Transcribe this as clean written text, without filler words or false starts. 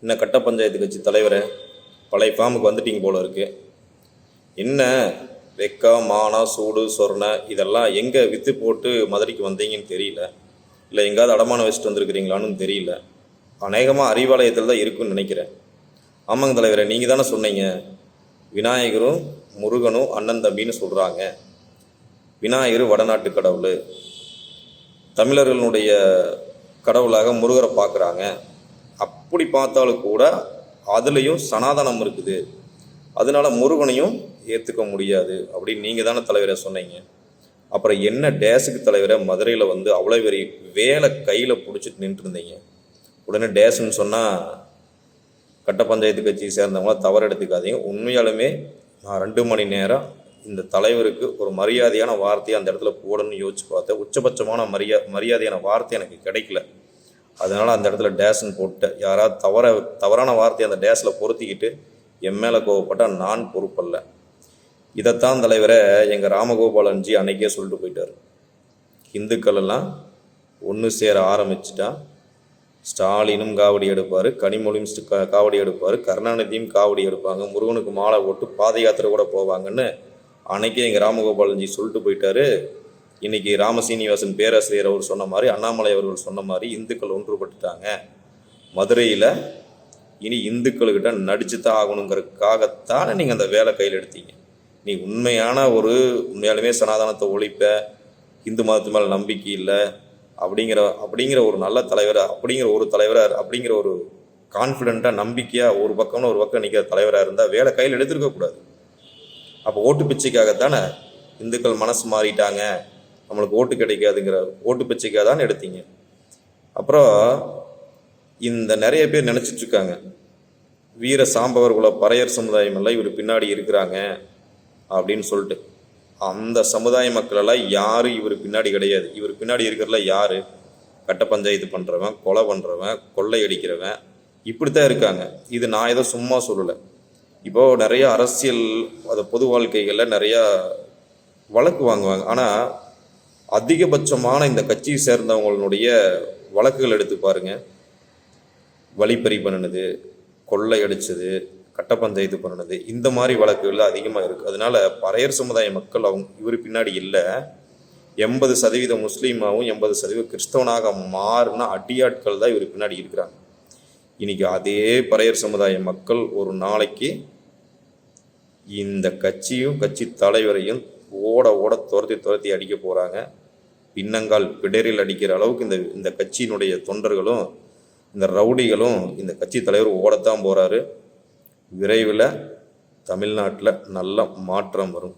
இன்னும் கட்ட பஞ்சாயத்து கட்சி தலைவரை பழைய ஃபார்முக்கு வந்துட்டீங்க போல இருக்கு. என்ன வெக்கா மானா சூடு சொர்ணை இதெல்லாம் எங்கே விற்று போட்டு மதுரைக்கு வந்தீங்கன்னு தெரியல. இல்லை எங்காவது அடமானம் வச்சுட்டு வந்திருக்கிறீங்களான்னு தெரியல. அநேகமாக அறிவாலயத்தில் தான் இருக்குன்னு நினைக்கிறேன். ஆமாங்க தலைவரை, நீங்கள் தானே சொன்னீங்க விநாயகரும் முருகனும் அண்ணன் தம்பின்னு சொல்கிறாங்க. விநாயகர் வடநாட்டு கடவுள், தமிழர்களுடைய கடவுளாக முருகரை பார்க்குறாங்க. அப்படி பார்த்தாலும் கூட அதுலேயும் சனாதனம் இருக்குது, அதனால முருகனையும் ஏற்றுக்க முடியாது அப்படின்னு நீங்கள் தானே தலைவரை சொன்னீங்க. அப்புறம் என்ன டேஸுக்கு தலைவரை மதுரையில் வந்து அவ்வளோ பெரிய வேலை கையில் பிடிச்சிட்டு நின்றுருந்தீங்க. உடனே டேஸுன்னு சொன்னால் கட்ட பஞ்சாயத்து கட்சியை சேர்ந்தவங்களாம் தவறு எடுத்துக்காதீங்க. உண்மையாலுமே நான் 2 மணி நேரம் இந்த தலைவருக்கு ஒரு மரியாதையான வார்த்தையை அந்த இடத்துல போடணும்னு யோசிச்சு பார்த்தேன். உச்சபட்சமான மரியாதையான வார்த்தை எனக்கு கிடைக்கல. அதனால் அந்த இடத்துல டேஸ்ன்னு போட்டேன். யாராவது தவறான வார்த்தையை அந்த டேஸில் பொருத்திக்கிட்டு என் மேலே கோவப்பட்டால் நான் பொறுப்பல்ல. இதைத்தான் தலைவரை எங்கள் ராமகோபாலன்ஜி அன்னைக்கே சொல்லிட்டு போயிட்டார். இந்துக்கள் எல்லாம் ஒன்று சேர ஆரம்பிச்சுட்டா ஸ்டாலினும் காவடி எடுப்பார், கனிமொழியும் காவடி எடுப்பார், கருணாநிதியும் காவடி எடுப்பாங்க, முருகனுக்கு மாலை போட்டு பாத யாத்திரை கூட போவாங்கன்னு அன்னைக்கே எங்கள் ராமகோபாலன்ஜி சொல்லிட்டு போயிட்டாரு. இன்றைக்கி ராமசீனிவாசன் பேராசிரியர் அவர் சொன்ன மாதிரி, அண்ணாமலை அவர்கள் சொன்ன மாதிரி இந்துக்கள் ஒன்றுபட்டுட்டாங்க. மதுரையில் இனி இந்துக்கள்கிட்ட நடிச்சு தான் ஆகணுங்கிறதுக்காகத்தானே நீங்கள் அந்த வேலை கையில் எடுத்தீங்க. நீ உண்மையாலுமே சனாதனத்தை ஒழிப்ப, இந்து மதத்து மேலே நம்பிக்கை இல்லை அப்படிங்கிற ஒரு நல்ல தலைவர், அப்படிங்கிற ஒரு கான்ஃபிடென்ட்டாக நம்பிக்கையாக ஒரு பக்கம் நிற்கிற தலைவராக இருந்தால் வேலை கையில் எடுத்துருக்கக்கூடாது. அப்போ ஓட்டு பிச்சைக்காகத்தானே இந்துக்கள் மனசு மாறிட்டாங்க, நம்மளுக்கு ஓட்டு கிடைக்காதுங்கிற ஓட்டு பிச்சைக்காக தானே எடுத்தீங்க. அப்புறம் இந்த நிறைய பேர் நினச்சிட்ருக்காங்க வீர சாம்பவர்குல பறையர் சமுதாயம் எல்லாம் இவர் பின்னாடி இருக்கிறாங்க அப்படின்னு சொல்லிட்டு. அந்த சமுதாய மக்களெல்லாம் யாரும் இவர் பின்னாடி கிடையாது. இவர் பின்னாடி இருக்கிறதுல யார்? கட்ட பஞ்சாயத்து பண்ணுறவன், கொலை பண்ணுறவன், கொள்ளை அடிக்கிறவன், இப்படித்தான் இருக்காங்க. இது நான் ஏதோ சும்மா சொல்லலை. இப்போது நிறைய அரசியல் பொது வாழ்க்கைகளில் நிறையா வழக்கு வாங்குவாங்க. ஆனால் அதிகபட்சமான இந்த கட்சியை சேர்ந்தவங்களுடைய வழக்குகள் எடுத்து பாருங்கள். வழிப்பறி பண்ணினது, கொள்ளை அடித்தது, கட்ட பஞ்சாயத்து பண்ணினது, இந்த மாதிரி வழக்குகள் அதிகமாக இருக்குது. அதனால பறையர் சமுதாய மக்கள் இவர் பின்னாடி இல்லை. 80% முஸ்லீமாகவும் 80% கிறிஸ்தவனாக மாறின அடியாட்கள் தான் இவர் பின்னாடி இருக்கிறாங்க. இன்னைக்கு அதே பறையர் சமுதாய மக்கள் ஒரு நாளைக்கு இந்த கட்சியும் கட்சி தலைவரையும் ஓட துரத்தி அடிக்க போகிறாங்க. பின்னங்கால் பிடரில் அடிக்கிற அளவுக்கு இந்த கட்சியினுடைய தொண்டர்களும் இந்த ரவுடிகளும் இந்த கட்சி தலைவர் ஓடத்தான் போகிறாரு. விரைவில் தமிழ்நாட்டில் நல்ல மாற்றம் வரும்.